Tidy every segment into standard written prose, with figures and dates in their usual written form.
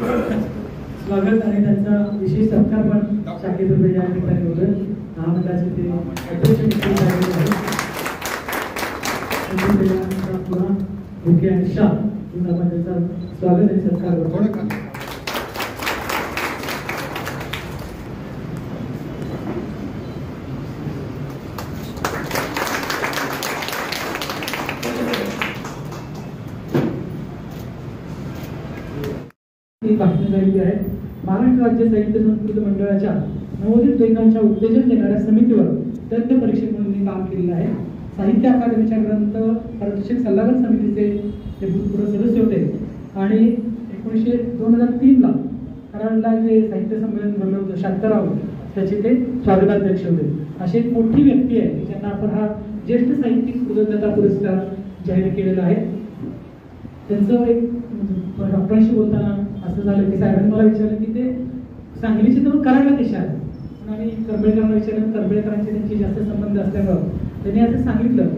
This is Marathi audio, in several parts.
स्वागत आणि त्यांचा विशेष सत्कार पण शाखेतर्फे या ठिकाणी होतं. महामंडळाचे ते अध्यक्ष पुन्हा मुख्य आणि शाह आपण त्यांचा स्वागत आणि सत्कार करतो. भाषण झालेली आहे. महाराष्ट्र राज्य साहित्य संस्कृती मंडळाच्या नवोदित लेखनांच्या उत्तेजन देणाऱ्या समितीवर तज्ञ परीक्षक म्हणून काम केलेलं आहे. साहित्य अकादमीच्या ग्रंथ पारितोषिक सल्लागार समितीचे ते भूतपूर्व सदस्य होते आणि 2003ला कराडला जे साहित्य संमेलन भरलं होतं 76वे त्याचे ते स्वागताध्यक्ष होते. अशी एक मोठी व्यक्ती आहे ज्यांना आपण हा ज्येष्ठ साहित्यिक कृतज्ञता पुरस्कार जाहीर केलेला आहे. त्यांचं एक डॉक्टरांशी बोलताना असं झालं की साहेबांनी मला विचारलं की ते सांगलीचे तर कराडला कशा आहे. पण आम्ही करबेळकरांना विचारलं, करबेळकरांचे त्यांची जास्त संबंध असल्यामुळं त्यांनी असं सांगितलं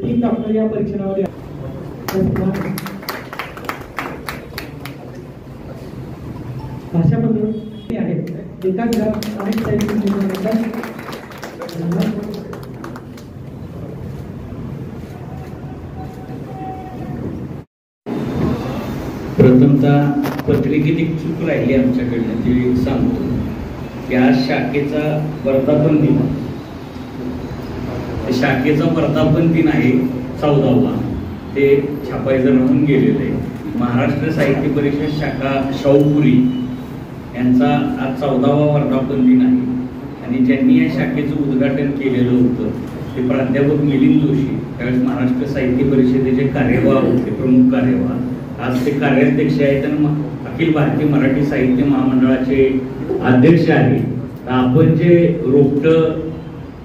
तीन डॉक्टर या परीक्षणामध्ये भाषा पद्धती आहेत. एका घरात अनेक प्रथमतः पत्रिकेत एक चूक राहिली आमच्याकडनं ती सांगतो की आज शाखेचा वर्धापन दिन, शाखेचा वर्धापन दिन आहे 14वा. ते छापायचं राहून गेलेलं आहे. महाराष्ट्र साहित्य परिषद शाखा शाहूपुरी यांचा आज 14वा वर्धापन दिन आहे आणि ज्यांनी या शाखेचं उद्घाटन केलेलं होतं ते प्राध्यापक मिलिंद जोशी, त्यावेळेस महाराष्ट्र साहित्य परिषदेचे कार्यवाह होते, प्रमुख कार्यवाह. आज ते कार्याध्यक्ष आहेत आणि अखिल भारतीय मराठी साहित्य महामंडळाचे अध्यक्ष आहेत. आपण जे रोपटं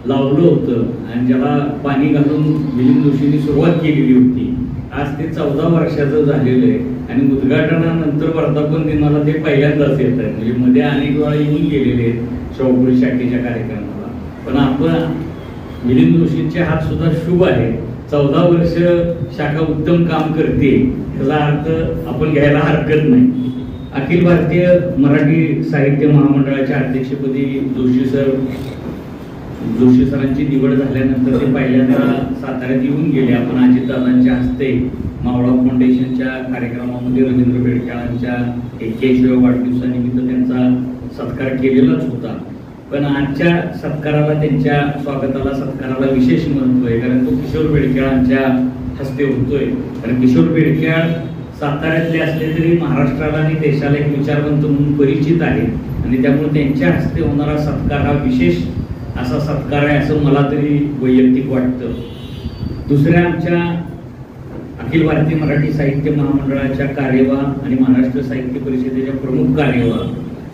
लावलं होतं आणि ज्याला पाणी घालून मिलिंद जोशींनी सुरुवात केलेली होती, आज ते 14 वर्षाचं झालेलं आहे आणि उद्घाटनानंतर वर्धापन दिनाला ते पहिल्यांदाच येत आहे. म्हणजे मध्ये अनेक वेळा येऊन गेलेले आहेत शाहूपुरी शाखेच्या कार्यक्रमाला. पण आपण मिलिंद जोशींचे हात सुद्धा शुभ आहे. 14 वर्ष शाखा उत्तम काम करते, याचा अर्थ आपण घ्यायला हरकत नाही. अखिल भारतीय मराठी साहित्य महामंडळाच्या अध्यक्षपदी जोशी सरांची निवड झाल्यानंतर ते पहिल्यांदा साताऱ्यात येऊन गेले. आपण अजितदादांच्या हस्ते मावळा फाउंडेशनच्या कार्यक्रमामध्ये रवींद्र बेडकेळांच्या 81व्या वाढदिवसानिमित्त त्यांचा सत्कार केलेलाच होता. पण आजच्या सत्काराला, त्यांच्या सत्काराला विशेष महत्व आहे, कारण तो किशोर बेडकेळांच्या हस्ते होतोय. कारण किशोर बेडकेळ साताऱ्यातले असले तरी महाराष्ट्राला आणि देशाला एक विचारवंत म्हणून परिचित आहे, आणि त्यामुळे त्यांच्या हस्ते होणारा सत्कार हा विशेष असा सत्कार आहे असं मला तरी वैयक्तिक वाटतं. दुसऱ्या आमच्या अखिल भारतीय मराठी साहित्य महामंडळाच्या कार्यवाह आणि महाराष्ट्र साहित्य परिषदेच्या प्रमुख कार्यवाह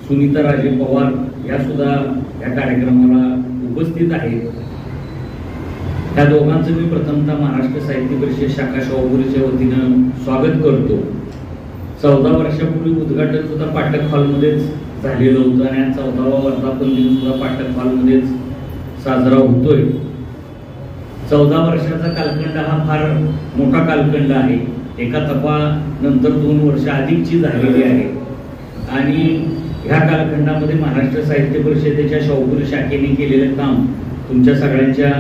सुनीता राजे पवार या सुद्धा या कार्यक्रमाला उपस्थित आहेत. त्या दोघांचं मी प्रथमतः महाराष्ट्र साहित्य परिषद शाखा शाहूपुरीच्या वतीनं स्वागत करतो. 14 वर्षापूर्वी उद्घाटन सुद्धा पाठक हॉलमध्येच झालेलं होतं, आणि 14वा वर्धापन दिन सुद्धा पाठक हॉलमध्येच साजरा होतोय. 14 वर्षाचा कालखंड हा फार मोठा कालखंड आहे. एका तपानंतर 2 वर्ष अधिकची झालेली आहे, आणि ह्या कालखंडामध्ये महाराष्ट्र साहित्य परिषदेच्या शाहूपुरी शाखेने केलेलं काम तुमच्या सगळ्यांच्या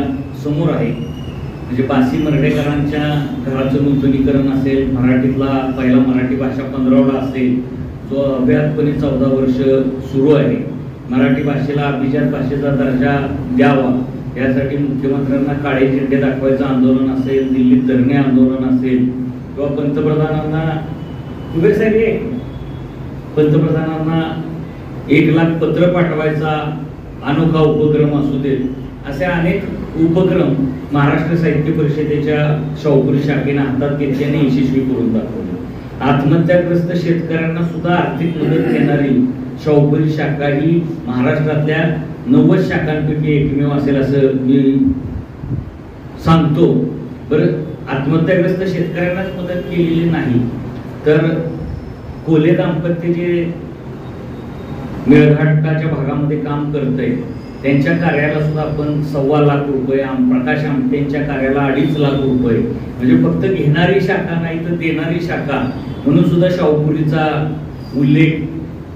समोर आहे. म्हणजे बासी मर्ढेकरांच्या घराचं नूतनीकरण असेल, मराठीतला पहिला मराठी भाषा पंधरवडा असेल, जो अव्याहतपणे 14 वर्ष सुरू आहे. मराठी भाषेला अभिजात भाषेचा दर्जा द्यावा यासाठी मुख्यमंत्र्यांना काळे झेंडे दाखवायचं आंदोलन असेल, दिल्लीत धरणे आंदोलन असेल, किंवा पंतप्रधानांना 1 लाख पत्र पाठवायचा अनोखा उपक्रम असू देत, असे अनेक उपक्रम महाराष्ट्र साहित्य परिषदेच्या शाहूपुरी शाखेने हातात घेतल्याने यशस्वी करून दाखवले. आत्महत्याग्रस्त शेतकऱ्यांना सुद्धा आर्थिक मदत देणारी शाहूपुरी शाखा ही महाराष्ट्रातल्या 90 शाखांपैकी एकमेव असेल असं मी सांगतो. बरं, आत्महत्याग्रस्त शेतकऱ्यांनाच मदत केलेली नाही, तर कोले दाम्पत्य जे मेळघाटाच्या भागामध्ये काम करतंय त्यांच्या कार्याला सुद्धा आपण 1.25 लाख रुपये, प्रकाश आमटेंच्या कार्याला 2.5 लाख रुपये, म्हणजे फक्त घेणारी शाखा नाही तर देणारी शाखा म्हणून सुद्धा शाहूपुरीचा उल्लेख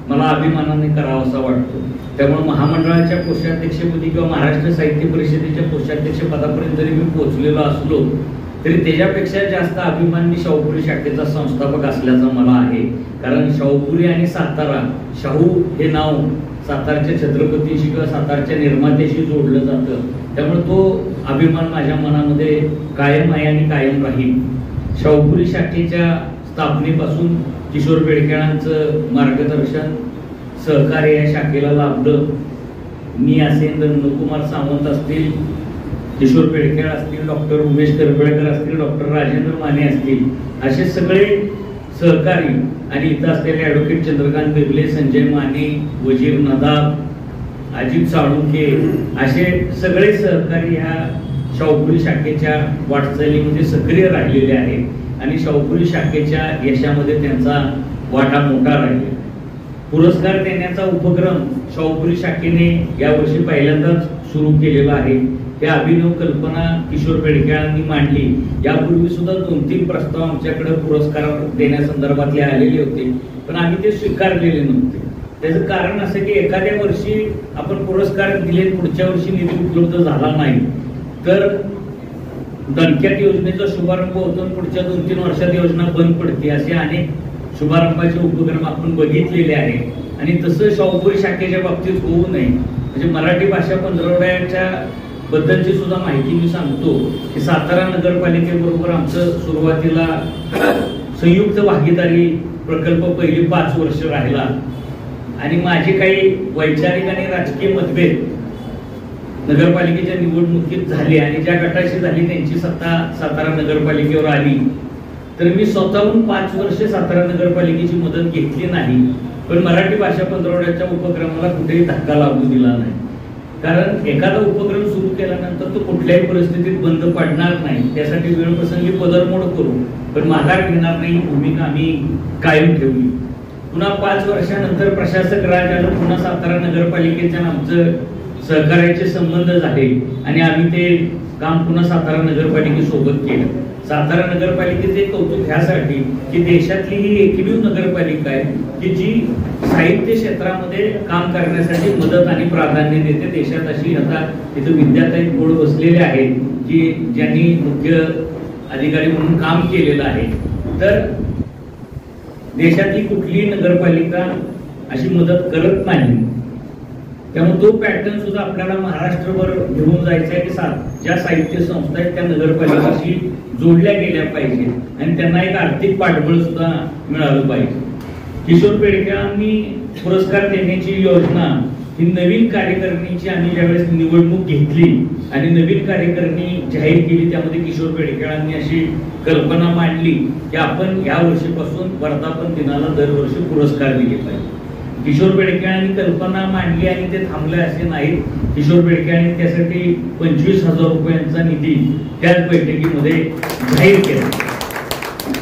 मला अभिमानाने करावासा वाटतो. त्यामुळे महामंडळाच्या कोषाध्यक्षपदी किंवा महाराष्ट्र साहित्य परिषदेच्या कोषाध्यक्ष पदापर्यंत जरी मी पोहोचलेलो असलो तरी त्याच्यापेक्षा जास्त अभिमान मी शाहूपुरी शाखेचा संस्थापक असल्याचा मला आहे. कारण शाहूपुरी आणि सातारा, शाहू हे नाव सातारच्या छत्रपतीशी किंवा सातारच्या निर्मात्याशी जोडलं जातं, त्यामुळे तो अभिमान माझ्या मनामध्ये कायम आहे आणि कायम राहील. शाहूपुरी शाखेच्या स्थापनेपासून किशोर बेडकेळांचं मार्गदर्शन, सहकार्य या शाखेला लाभलं. मी असेल, नंदकुमार सावंत असतील, किशोर बेडकेळ असतील, डॉक्टर उमेश करबळकर असतील, डॉक्टर राजेंद्र माने असतील, असे सगळे सहकारी, आणि इथं असलेले ॲडव्होकेट चंद्रकांत बेगले, संजय माने, वजीर नदाब, अजित साळुंखे, असे सगळे सहकारी ह्या शाहूपुरी शाखेच्या वाटचालीमध्ये सक्रिय राहिलेले आहेत, आणि शाहूपुरी शाखेच्या यशामध्ये त्यांचा वाटा मोठा राहिला. पुरस्कार देण्याचा उपक्रम शाहूपुरी शाखेने यावर्षी पहिल्यांदाच सुरू केलेला आहे. त्या अभिनव कल्पना किशोर बेडकेळांनी मांडली. यापूर्वी सुद्धा 2-3 प्रस्ताव आमच्याकडे पुरस्कार देण्यासंदर्भातले आलेले होते, पण आम्ही ते स्वीकारलेले नव्हते. त्याचं कारण असं की एखाद्या वर्षी आपण पुरस्कार दिले, पुढच्या वर्षी निधी उपलब्ध झाला नाही तर दणक्यात योजनेचा शुभारंभ होतो, पुढच्या 2-3 वर्षात योजना बंद पडते. असे अनेक शुभारंभाचे उपक्रम आपण बघितलेले आहेत, आणि तसं शाहूपुरी शाखेच्या बाबतीत होऊ नये. म्हणजे मराठी भाषा पंधरवड्याच्या बद्दलची सुद्धा माहिती मी सांगतो की सातारा नगरपालिकेबरोबर आमचं सुरुवातीला संयुक्त भागीदारी प्रकल्प पहिली 5 वर्ष राहिला, आणि माझे काही वैचारिक आणि राजकीय मतभेद नगरपालिकेच्या निवडणुकीत झाले, आणि ज्या गटाशी झाली त्यांची सत्ता सातारा नगरपालिकेवर आली, तर मी स्वतःहून 5 वर्ष सातारा नगरपालिकेची मदत घेतली नाही. पण मराठी भाषा पंधरवड्याच्या उपक्रमाला कुठेही धक्का लागू दिला नाही. कारण एखादा उपक्रम सुरू केल्यानंतर तो कुठल्याही परिस्थितीत बंद पडणार नाही. त्यासाठी वेळप्रसंगी पदरमोड करू, पण माघार घेणार नाही भूमिका आम्ही कायम ठेवली. पुन्हा 5 वर्षानंतर प्रशासक राज आलं, पुन्हा सातारा नगरपालिकेच्या आमचं सहकार्याचे संबंध झाले आणि आम्ही ते काम पुन्हा सातारा नगरपालिकेसोबत केलं. सातारा नगरपालिकेचे कौतुक ह्यासाठी की देशातली ही एकमेव नगरपालिका आहे की जी साहित्य क्षेत्रामध्ये काम करण्यासाठी मदत आणि प्राधान्य देते. देशात अशी आता इथं विद्याताई कोळ बसलेले आहेत की ज्यांनी मुख्य अधिकारी म्हणून काम केलेलं आहे. तर देशातली कुठलीही नगरपालिका अशी मदत करत नाही. त्यामुळे तो पॅटर्न सुद्धा आपल्याला महाराष्ट्रभर घेऊन जायचा आहे की ज्या साहित्य संस्था आहेत त्या नगरपालिकेशी जोडल्या गेल्या पाहिजेत आणि त्यांना एक आर्थिक पाठबळ सुद्धा मिळालं पाहिजे. किशोर पेडकेळांनी पुरस्कार देण्याची योजना ही नवीन कार्यकारिणीची आम्ही ज्यावेळेस निवडणूक घेतली आणि नवीन कार्यकारिणी जाहीर केली त्यामध्ये किशोर पेडकेळांनी अशी कल्पना मांडली की आपण या वर्षीपासून वर्धापन दिनाला दरवर्षी पुरस्कार दिले पाहिजे. किशोर पेडकेळांनी कल्पना मांडली आणि ते थांबले असे नाही. किशोर पेडकेळांनी त्यासाठी 25,000 रुपयांचा निधी त्याच बैठकीमध्ये जाहीर केला.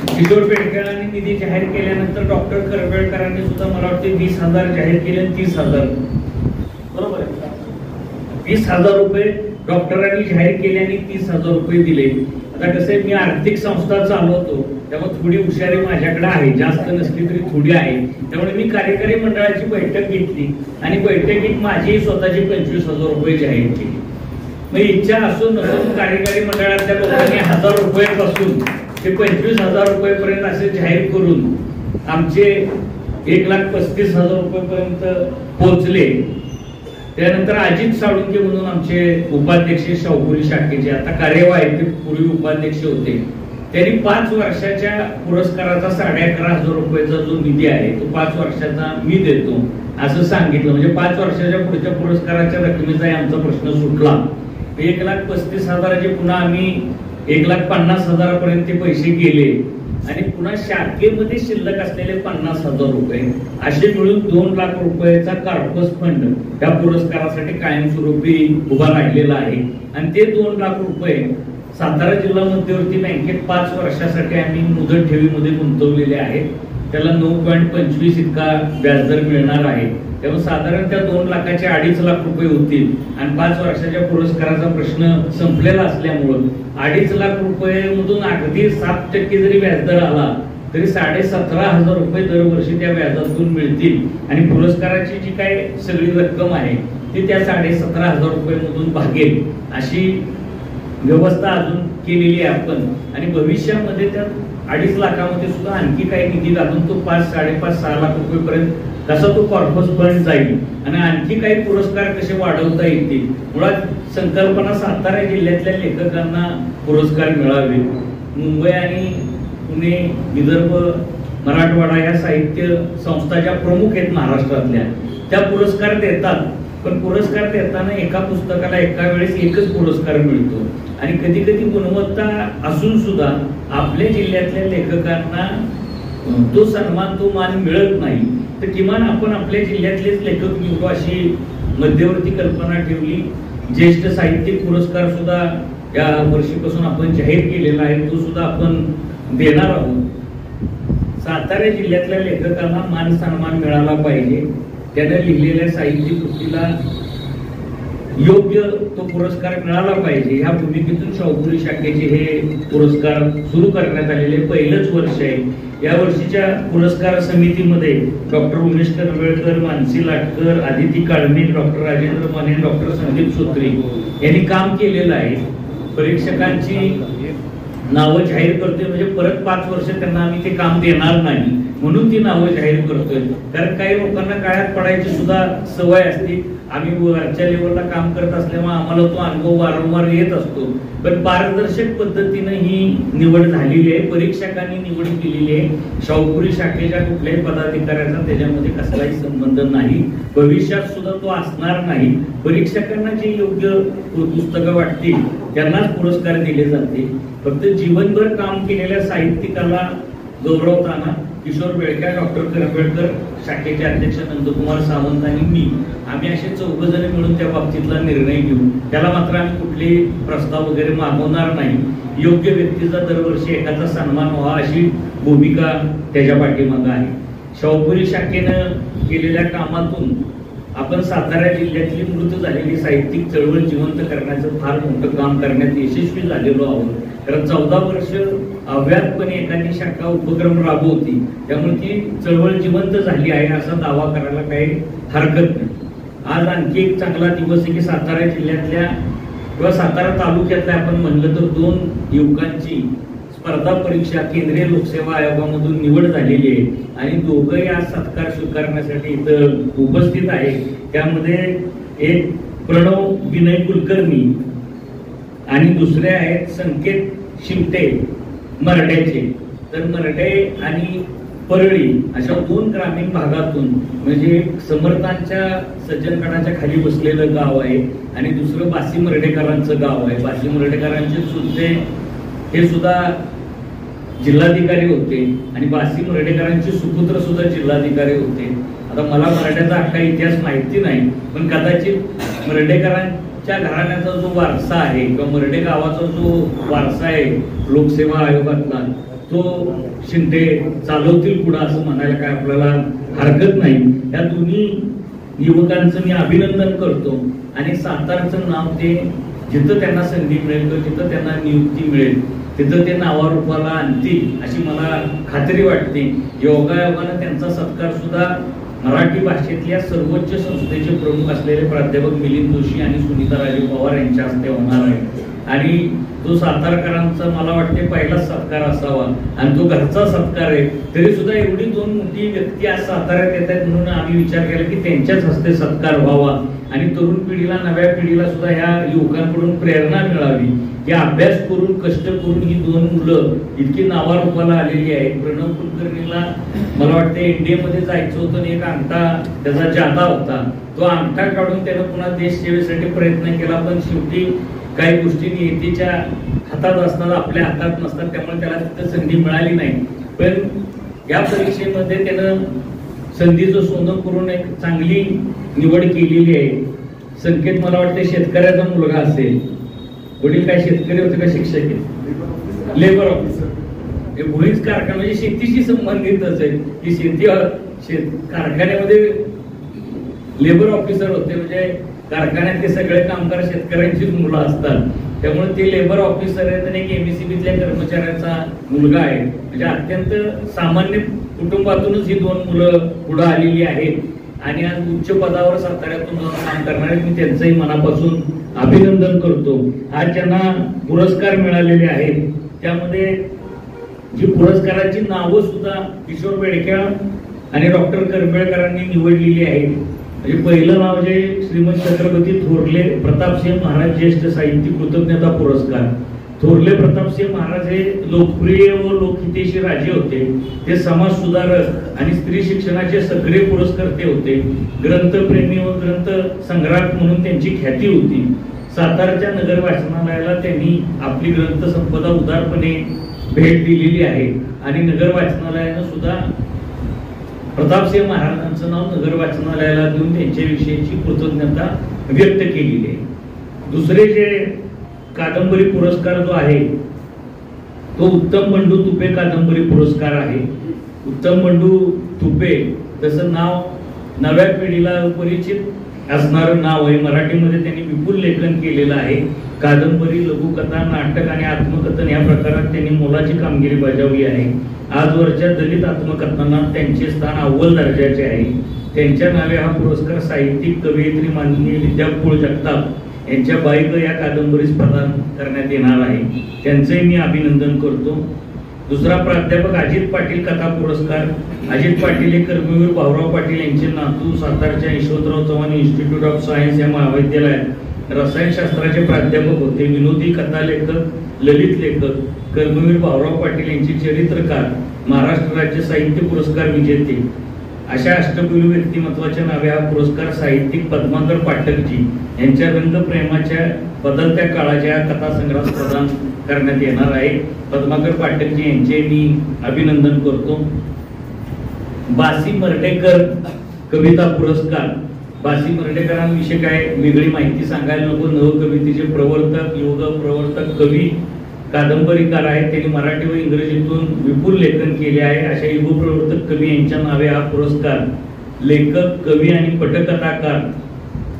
किशोर पेडकेळांनी निधी जाहीर केल्यानंतर डॉक्टर करबेळकरांनी सुद्धा मला वाटते 20,000 जाहीर केले आणि 30,000 बरोबर आहे 20,000 रुपये डॉक्टरांनी जाहीर केले आणि 30,000 रुपये दिले. आता कसं मी आर्थिक संस्था चालवतो त्यामुळे थोडी हुशारी माझ्याकडे आहे, जास्त नसली तरी थोडी आहे. त्यामुळे मी कार्यकारी मंडळाची बैठक घेतली आणि बैठकीत माझी स्वतःची 25,000 रुपये जाहीर केली. मग इच्छा असून नसून कार्यकारी मंडळातल्या लोकांनी 1,000 रुपयापासून ते 25,000 रुपयेपर्यंत असे जाहीर करून आमचे 1,35,000 रुपयेपर्यंत पोहोचले. त्यानंतर अजित साळुंके म्हणून आमचे उपाध्यक्ष शाहूपुरी शाखेचे आता कार्यवाही ते पूर्वी उपाध्यक्ष होते. त्यांनी 5 वर्षाच्या पुरस्काराचा 11,500 रुपयाचा जो निधी आहे तो 5 वर्षाचा मी देतो असं सांगितलं. म्हणजे 5 वर्षाच्या पुढच्या पुरस्काराच्या रकमेचा आमचा प्रश्न सुटला. 1,35,000 पुन्हा आम्ही 1,50,000 पर्यंत ते पैसे गेले आणि पुन्हा शाखेमध्ये शिल्लक असलेले 50,000 रुपये असे मिळून 2 लाख रुपयाचा कार्पस फंड या पुरस्कारासाठी कायमस्वरूपी उभा राहिलेला आहे. आणि ते 2 लाख रुपये सातारा जिल्हा मध्यवर्ती बँकेत 5 वर्षासाठी आम्ही मुदत ठेवीमध्ये गुंतवलेले आहेत. त्याला 9.25 इतका व्याजदर मिळणार आहे. त्यामुळे साधारण त्या 2 लाखाचे 2.5 लाख रुपये होतील आणि 5 वर्षाच्या पुरस्काराचा प्रश्न संपलेला असल्यामुळं 2.5 लाख रुपये मधून अगदी 7% जरी व्याजदर आला तरी 17,500 रुपये दरवर्षी त्या व्याजातून मिळतील आणि पुरस्काराची जी काय सगळी रक्कम आहे ती त्या 17,500 रुपये मधून भागेल अशी व्यवस्था अजून केलेली आहे आपण. आणि भविष्यामध्ये त्या 2.5 लाखामध्ये सुद्धा आणखी काही निधी घालून तो 5, 5.5, 6 लाख रुपयेपर्यंत कसा तो कॉर्पस फंड जाईल आणि आणखी काही पुरस्कार कसे वाढवता येतील. मुळात संकल्पना सातारा जिल्ह्यातल्या लेखकांना पुरस्कार मिळावे. मुंबई आणि पुणे, विदर्भ, मराठवाडा या साहित्य संस्था ज्या प्रमुख आहेत महाराष्ट्रातल्या त्या पुरस्कार देतात. पण पुरस्कार देताना एका पुस्तकाला एका वेळेस एकच पुरस्कार मिळतो आणि कधी कधी गुणवत्ता असून सुद्धा आपल्या जिल्ह्यातल्या लेखकांना तो सन्मान तो मान मिळत नाही. तर किमान आपण आपल्या जिल्ह्यातलेच लेखक निवडू अशी मध्यवर्ती कल्पना ठेवली. ज्येष्ठ साहित्यिक पुरस्कार सुद्धा या वर्षीपासून आपण जाहीर केलेला आहे, तो सुद्धा आपण देणार आहोत. सातारा जिल्ह्यातल्या लेखकांना मान सन्मान मिळाला पाहिजे. त्याने लिहिलेल्या साहित्य कृतीला योग्य तो पुरस्कार मिळाला पाहिजे. ह्या भूमिकेतून शाहूपुरी शाखेचे हे पुरस्कार सुरू करण्यात आलेले पहिलंच वर्ष आहे. या वर्षीच्या पुरस्कार समितीमध्ये doctor Umesh Karbelkar, Mansi Latkar, Aditi Kalmik, doctor Rajendra Mane, doctor Sandeep Sutri यांनी काम केलेलं आहे. परीक्षकांची नावं जाहीर करतोय म्हणजे परत 5 वर्ष त्यांना आम्ही ते काम देणार नाही म्हणून ती नावं जाहीर करतोय. कारण काही लोकांना काळात पडायची सुद्धा सवय असते. आम्ही वरच्या लेवलला काम करत असल्यामुळे आम्हाला तो अनुभव वारंवार येत असतो. पण पारदर्शक पद्धतीनं ही निवड झालेली आहे, परीक्षकांनी निवड केलेली आहे. शाहूपुरी शाखेच्या कुठल्याही पदाधिकाऱ्याचा त्याच्यामध्ये कसलाही संबंध नाही, भविष्यात सुद्धा तो असणार नाही. परीक्षकांना जे योग्य पुस्तकं वाटतील त्यांनाच पुरस्कार दिले जाते. फक्त जीवनभर काम केलेल्या साहित्यिकाला गौरवताना किशोर पेडके, डॉक्टर करबेळकर, शाखेचे अध्यक्ष नंदकुमार सावंत आणि मी आम्ही असे 4 जण मिळून त्या बाबतीतला निर्णय घेऊ. त्याला मात्र आम्ही कुठले प्रस्ताव वगैरे मागवणार नाही. योग्य व्यक्तीचा दरवर्षी एकाचा सन्मान व्हावा अशी भूमिका त्याच्या पाठीमागे आहे. शाहूपुरी शाखेनं केलेल्या कामातून आपण सातारा जिल्ह्यातली मृत झालेली साहित्यिक चळवळ जिवंत करण्याचं फार मोठं काम करण्यात यशस्वी झालेलो आहोत. कारण 14 वर्ष अव्याहतपणे एखादी शाखा उपक्रम राबवती, त्यामुळे ती चळवळ जिवंत झाली आहे असा दावा करायला काही हरकत नाही. आज आणखी एक चांगला दिवस आहे की सातारा जिल्ह्यातल्या किंवा सातारा तालुक्यातल्या आपण म्हणलं तर 2 युवकांची स्पर्धा परीक्षा केंद्रीय लोकसेवा आयोगामधून निवड झालेली आहे आणि दोघंही आज सत्कार स्वीकारण्यासाठी इथं उपस्थित आहे. त्यामध्ये एक प्रणव विनय कुलकर्णी आणि दुसरे आहेत संकेत शिमटे मरड्याचे. तर मरडे आणि परळी अशा 2 ग्रामीण भागातून म्हणजे समर्थांच्या सज्जनगडाच्या खाली बसलेलं गाव आहे आणि दुसरं बासी मर्डेकरांचं गाव आहे. बासी मर्डेकरांचे सुद्धा हे सुद्धा जिल्हाधिकारी होते आणि बासी मर्डेकरांचे सुपुत्र सुद्धा जिल्हाधिकारी होते. आता मला मराठ्याचा अख्खा इतिहास माहिती नाही, पण कदाचित मर्डेकरांच्या घराण्याचा जो वारसा आहे किंवा मर्डे गावाचा जो वारसा आहे लोकसेवा आयोगातला तो शिंदे चालवतील पुढे असं म्हणायला काय आपल्याला हरकत नाही. या दोन्ही युवकांचं मी अभिनंदन करतो आणि सातारचं नाव ते जिथं त्यांना संधी मिळेल किंवा जिथं त्यांना नियुक्ती मिळेल तिथं ते नावारूपाला आणतील अशी मला खात्री वाटते. योगायोगानं त्यांचा सत्कार सुद्धा मराठी भाषेतल्या सर्वोच्च संस्थेचे प्रमुख असलेले प्राध्यापक मिलिंद जोशी आणि सुनीता राजे पवार यांच्या हस्ते होणार आहे आणि तो सातारकरांचा मला वाटते पहिलाच सत्कार असावा आणि तो घरचा सत्कार आहे. तरी सुद्धा एवढी 2 मोठी व्यक्ती आज साताऱ्यात येत आहेत म्हणून आम्ही विचार केला की त्यांच्याच हस्ते सत्कार व्हावा आणि तरुण पिढीला नव्या पिढीला सुद्धा ह्या युवकांकडून प्रेरणा मिळावी की अभ्यास करून कष्ट करून ही 2 मुलं इतकी नावारूपाला आलेली आहेत. प्रणव कुलकर्णीला मला वाटतं एनडीए मध्ये जायचं होतं आणि एक अंगठा त्याचा जादा होता, तो अंगठा काढून त्यानं पुन्हा देश सेवेसाठी प्रयत्न केला, पण शेवटी काही गोष्टी नियतीच्या हातात असतात आपल्या हातात नसतात, त्यामुळे त्याला तिथं संधी मिळाली नाही. पण या परीक्षेमध्ये त्यानं संधीचं सोनं करून एक चांगली निवड केलेली आहे. संकेत मला वाटतं शेतकऱ्याचा मुलगा असेल, वडील काय शेतकरी होते का शिक्षक आहेत, लेबर ऑफिसर. हे भुईच कारखाना म्हणजे शेतीशी संबंधितच आहे की शेती कारखान्यामध्ये लेबर ऑफिसर होते म्हणजे कारखान्यातले सगळे कामगार शेतकऱ्यांचीच मुलं असतात. त्यामुळे ते लेबर ऑफिसर आहेत आणि एक एमएससीबीतल्या कर्मचाऱ्याचा मुलगा आहे. म्हणजे अत्यंत सामान्य कुटुंबातूनच ही 2 मुलं पुढे आलेली आहेत आणि आज उच्च पदावर साताऱ्यातून काम करणार आहेत. मी त्यांचंही मनापासून अभिनंदन करतो. आज ज्यांना पुरस्कार मिळालेले आहेत त्यामध्ये जी पुरस्काराची नावं सुद्धा किशोर बेडके आणि डॉक्टर करंबेळकरांनी निवडलेली आहेत. म्हणजे पहिलं नाव जे श्रीमंत छत्रपती थोरले प्रतापसिंह महाराज ज्येष्ठ साहित्य कृतज्ञता पुरस्कार. थोरले प्रतापसिंह महाराज हे लोकप्रिय व लोकहितेशी राजे होते. ते समाज सुधारक आणि स्त्री शिक्षणाचे सगळे पुरस्कर्ते होते. ग्रंथप्रेमी व ग्रंथ संग्राहक म्हणून त्यांची ख्याती होती. सातारच्या नगर वाचनालयाला त्यांनी आपली ग्रंथ संपदा उदारपणे भेट दिलेली आहे आणि नगर वाचनालयानं सुद्धा प्रतापसिंह महाराजांचं नाव नगर वाचनालयाला देऊन त्यांच्याविषयीची कृतज्ञता व्यक्त केलेली आहे. दुसरे जे कादंबरी पुरस्कार जो आहे तो उत्तम बंडू तुपे कादंबरी पुरस्कार आहे. उत्तम बंडू तुपे तसं नाव नव्या पिढीला परिचित असणारं नाव आहे. मराठीमध्ये त्यांनी विपुल लेखन केलेलं आहे. कादंबरी, लघुकथा, नाटक आणि आत्मकथन या प्रकारात त्यांनी मोलाची कामगिरी बजावली आहे. आजवरच्या दलित आत्मकथनांना त्यांचे स्थान अव्वल दर्जाचे आहे. त्यांच्या नावे हा पुरस्कार साहित्यिक कवयित्री माननीय विद्या कुळ जगताप यांच्या बाईक या कादंबरीस प्रदान करण्यात येणार आहे. त्यांचंही मी अभिनंदन करतो. दुसरा प्राध्यापक अजित पाटील कथा पुरस्कार. अजित पाटील हे कर्मवीर भाऊराव पाटील यांचे नातू सातारच्या Yashwantrao Chavan institute of science या महाविद्यालयात रसायनशास्त्राचे प्राध्यापक होते. विनोदी कथा लेखक, ललित लेखक कर्मवीर भाऊराव पाटील यांचे चरित्रकार, महाराष्ट्र राज्य साहित्य पुरस्कार विजेते अशा अष्टपैलू व्यक्तिमत्वाच्या नावे हा पुरस्कार साहित्यिक पद्माकर पाठकजी यांच्या रंगप्रेमाच्या बदलत्या काळाच्या कथासंग्रहास प्रदान करण्यात येणार आहे. पद्माकर पाठकजी यांचे मी अभिनंदन करतो. बासी मर्डेकर कविता पुरस्कार. बासी मर्डेकरांविषयी काय वेगळी माहिती सांगायला नको. नवकवितेचे प्रवर्तक, युग प्रवर्तक, कवी, कादंबरीकार आहेत. त्यांनी मराठी व इंग्रजीतून विपुल लेखन केले आहे. अशा युग प्रवर्तक कवी यांच्या नावे हा पुरस्कार लेखक, कवी आणि पटकथाकार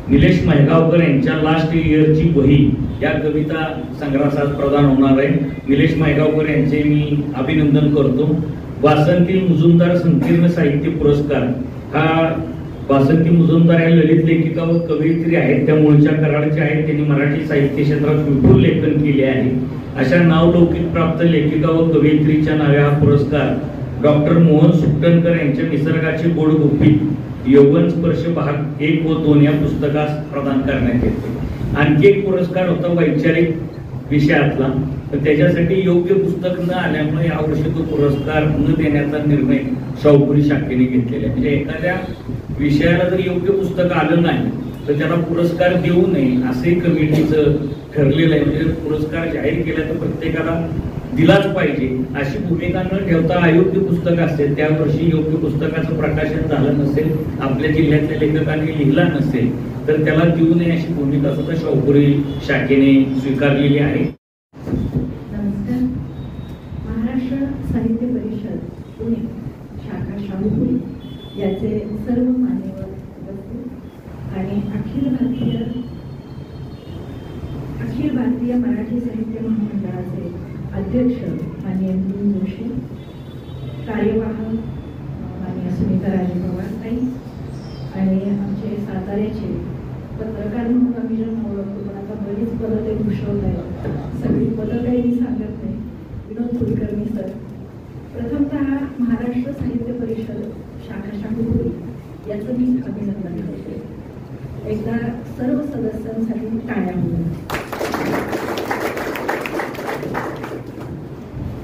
निलेश महगावकर यांच्या लास्ट इयरची वही या कविता संग्रहास प्रदान होणार आहे. निलेश महगावकर यांचे मी अभिनंदन करतो. वासंती मुजुमदार संकीर्ण साहित्य पुरस्कार हा वासंती मुजुमदार या ललित लेखिका व कवयित्री आहेत. त्या मूळच्या कराडच्या आहेत. त्यांनी मराठी साहित्य क्षेत्रात विपुल लेखन केले आहे. अशा नावलौकिक प्राप्त लेखिका व कवयित्रीच्या नावे हा पुरस्कार डॉक्टर मोहन सुकटणकर यांच्या निसर्गाचे गोड गुपित यौवन स्पर्श भाग 1 व 2 या पुस्तकास प्रदान करण्यात येते. आणखी एक पुरस्कार होता वैचारिक विषयातला, तर त्याच्यासाठी योग्य पुस्तक न आल्यामुळे यावर्षी तो पुरस्कार न देण्याचा निर्णय शाहूपुरी शाखेने घेतलेला आहे. म्हणजे एखाद्या विषयाला जर योग्य पुस्तक आलं नाही तर त्याला पुरस्कार देऊ नये असे कमिटीचं ठरलेलं आहे. म्हणजे पुरस्कार जाहीर केला तर प्रत्येकाला दिलाच पाहिजे अशी भूमिका न ठेवता अयोग्य पुस्तक असते, त्या वर्षी योग्य पुस्तकाचं प्रकाशन झालं नसेल, आपल्या जिल्ह्यातल्या लेखकांनी लिहिला नसेल तर त्याला देऊ नये अशी भूमिका सुद्धा शाहूपुरी शाखेने स्वीकारलेली आहे. नमस्कार. महाराष्ट्र साहित्य परिषद पुणे शाखा शाहूपुरी याचे सर्व मान्यवर उपस्थित आणि अखिल भारतीय मराठी साहित्य महामंडळाचे अध्यक्ष माननीय नितीन जोशी, कार्यवाह माननीय सुनीता राजे पवार ताई आणि आमचे साताऱ्याचे पत्रकार म्हणून आम्ही ज्यांना ओळखतो पण आता बरीच पदं ते भूषवत आहेत. सगळी पदं काही मी सांगत नाही. विनोद कुलकर्णी सर, प्रथमतः महाराष्ट्र साहित्य परिषद शाखा शाहूपुरी याचं मी अभिनंदन करते. एकदा सर्व सदस्यांसाठी टाळ्या होईल.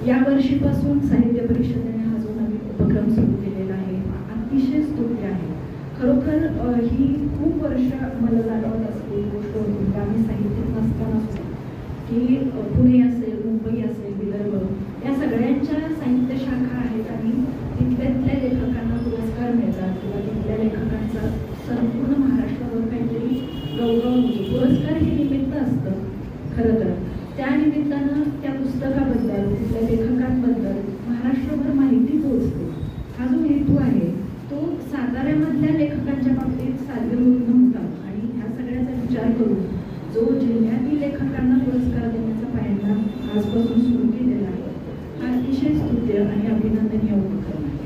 या वर्षीपासून साहित्य परिषदेने हा जो नवीन उपक्रम सुरू केलेला आहे अतिशय स्तुत्य आहे. खरोखर ही खूप वर्ष मला जाणवत असलेली गोष्ट होती. आम्ही साहित्यात नसताना सुद्धा की पुणे असेल, मुंबई असेल, विदर्भ या सगळ्यांच्या साहित्य शाखा आहेत आणि तिथल्या लेखकांना पुरस्कार मिळतात किंवा तिथल्या लेखकांचा संपूर्ण महाराष्ट्रावर काहीतरी गौरव होतो. पुरस्कार हे निमित्त असतं खरं तर. त्या निमित्तानं त्या पुस्तकाबद्दल, तिथल्या लेखकांबद्दल महाराष्ट्रभर माहिती पोहोचते. हा जो हेतू आहे तो साताऱ्यामधल्या लेखकांच्या बाबतीत साध्य होत नव्हता आणि ह्या सगळ्याचा विचार करून जो जिल्ह्यातील लेखकांना पुरस्कार देण्याचा पायंडा आजपासून सुरू केलेला आहे हा अतिशय स्तुत्य आणि अभिनंदनीय उपक्रम आहे.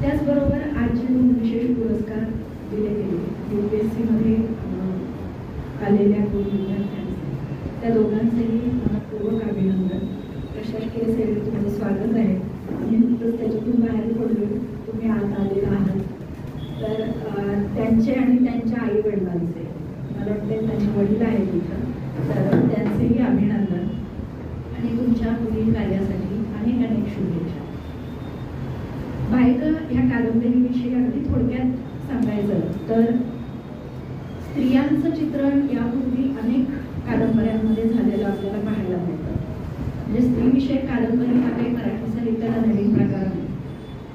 त्याचबरोबर आज जे 2 विशेष पुरस्कार दिले गेले UPSC मध्ये आलेल्या 2 विद्यार्थ्यांचे, त्या दोघांचेही मनपूर्वक अभिनंदन. प्रशासकीय सेवेत तुमचं स्वागत आहे. मी नुकतंच त्याच्यातून बाहेर पडलो, तुम्ही आत आलेला आहात. तर त्यांचे आणि त्यांच्या आई वडिलांचे, मला वाटते त्यांचे वडील आहेत इथं, तर त्यांचेही अभिनंदन आणि तुमच्या पुढील कार्यासाठी अनेक अनेक शुभेच्छा. बायग ह्या कादंबरीविषयी अगदी थोडक्यात सांगायचं तर स्त्रियांचं चित्रण यापूर्वी अनेक कादंबऱ्यांमध्ये झालेलं आपल्याला पाहायला मिळतं. म्हणजे स्त्रीविषयक कादंबरी हा काही मराठी साहित्याला नवीन प्रकार आहे.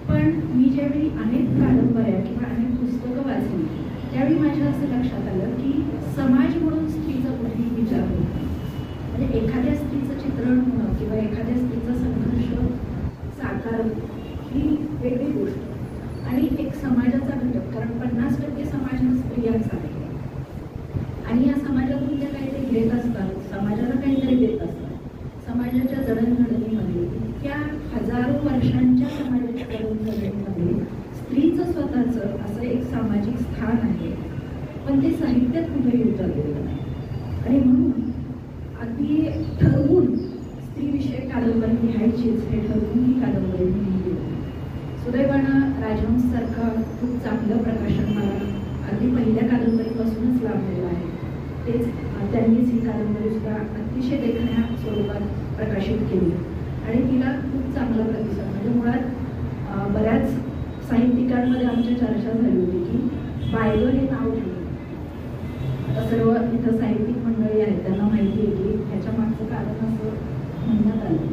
पण मी ज्यावेळी अनेक कादंबऱ्या किंवा अनेक पुस्तकं वाचली त्यावेळी माझ्या असं लक्षात आलं की समाज म्हणून स्त्रीचा कुठेही विचार होत नाही. म्हणजे एखाद्या स्त्रीचं चित्रण होणं किंवा एखाद्या स्त्रीचा संघर्ष साकारणं ही वेगळी गोष्ट आणि एक समाजाचा घटक, कारण 50% समाज हा स्त्रियांचा आहे आणि या समाजातून त्या काहीतरी घेत असतात, समाजाला काहीतरी देत असतात. समाजाच्या जडणघडणीमध्ये इतक्या हजारो वर्षांच्या समाजाच्या जडणघडणीमध्ये स्त्रीचं स्वतःचं असं एक सामाजिक स्थान आहे, पण ते साहित्यात कुठेही उतरलेलं नाही. आणि म्हणून अगदी ठरवून स्त्रीविषयक कादंबरी लिहायचीच हे ठरवून ही कादंबरी मी लिहिली होती. सुदैवानं राजहंससारखा खूप चांगलं प्रकाशन मला अगदी पहिल्या कादंबरीपासूनच लाभलेलं आहे. तेच त्यांनीच ही कादंबरी सुद्धा अतिशय देखण्या स्वरूपात प्रकाशित केली आणि तिला खूप चांगला प्रतिसाद, म्हणजे मुळात बऱ्याच साहित्यिकांमध्ये आमची चर्चा झाली होती की बायग हे नाव ठेवलं. आता सर्व इथं साहित्यिक मंडळी आहेत त्यांना माहिती आहे की ह्याच्या मागचं कारण असं म्हणण्यात आलं